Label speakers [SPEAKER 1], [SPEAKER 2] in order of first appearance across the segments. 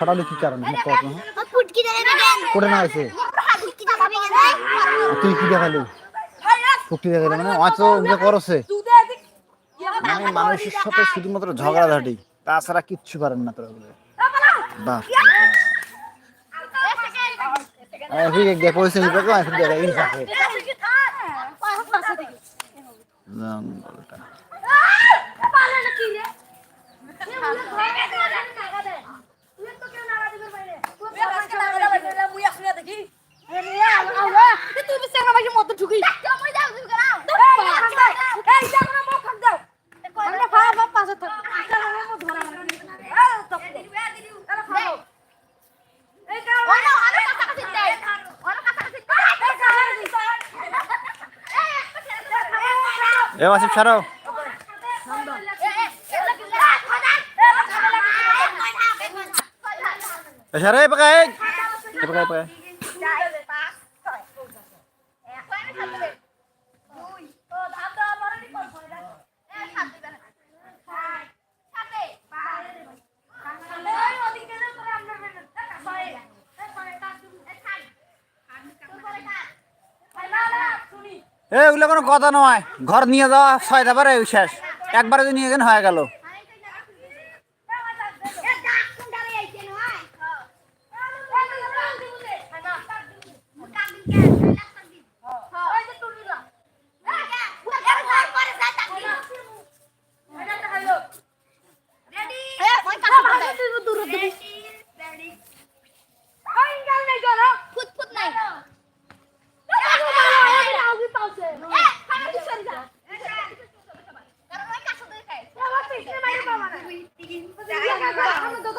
[SPEAKER 1] ফাটালে কি কারণ মোক কত না কোটে না আছে তুই কি দেখালি ফুটি দেখালি মানে অত যে করছে মানে মানুষের সাথে শুধুমাত্র ঝগড়াঝাটি তাছাড়া কিচ্ছু পারেন না তোরা বলে বাহ ঠিক আছে পয়সা নিতে কো এখন দেখা ইন থাকে জঙ্গলটা এ আসিফ ছাড়াও ছাড়াই পাকাই পাকাই পাকাই এগুলো কোনো কথা নয় ঘর নিয়ে যাওয়া ছয়টা বারে শেষ একবারে যদি নিয়ে গেলে হয়ে গেল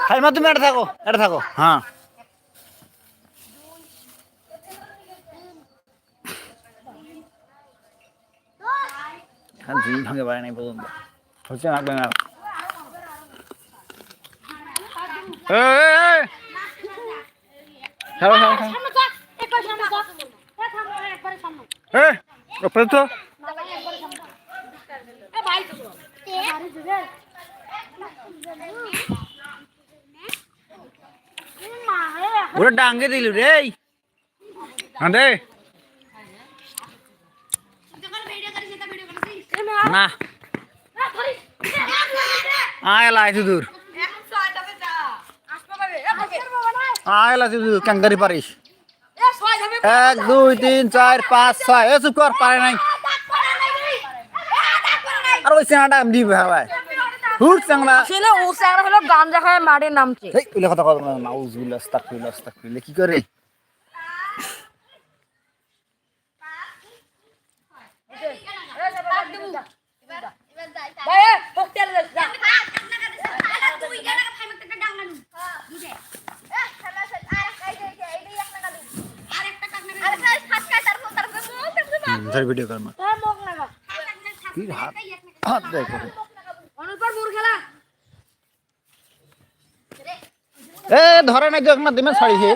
[SPEAKER 1] খাইমা তুমি এটা থাকো হ্যাঁ জি ভাঙে পারে নাই পর্যন্ত হচ্ছে না ভাঙা ওরা ডাঙ্গে দিল রে হ্যাঁ রে না আয়লা এত দূর আয়লা এত দূর কাঙ্গারি পারিস 1 2 3 4 5 6 এ চুপ কর পারে নাই আর ওই সিনাটা আমি দিবে ভাই হুট চাংলা ছিল ও চাংলা হলো গাঞ্জা খায় মাটির নামছে এই ওই কথা কথা না নাউজুবিল্লাহ আস্তাগফিরুল্লাহ কি করে ভিডিও কর মা কি হাত দেখো অনুপর মুর খেলা এ ধরে নাই দেখ না দিমে ছাড়িছে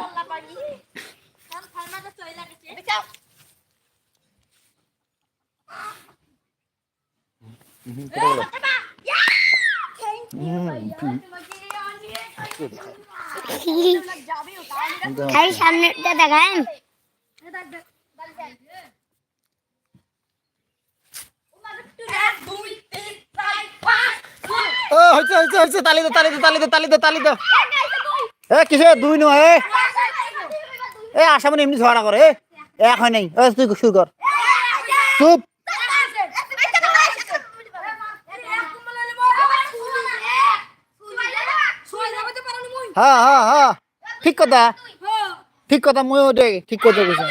[SPEAKER 2] এই সামনেটা দেখান
[SPEAKER 1] ও হইছে তালি দে এ কিসে দুই নয় এ আসামনে এমনি ঝগড়া করে এক হয় নাই তুই শুরু কর চুপ হ্যাঁ ঠিক কথা ময়ও দে ঠিক কথা কইছ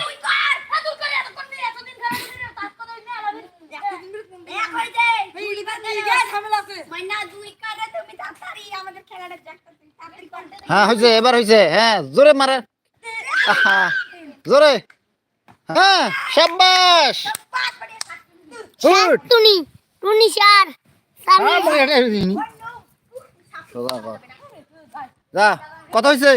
[SPEAKER 1] হ্যাঁ হয়েছে এবার হয়েছে হ্যাঁ জোরে মারে জোরে হ্যাঁ শাবাশ
[SPEAKER 2] টুনি স্যার
[SPEAKER 1] যা কত হয়েছে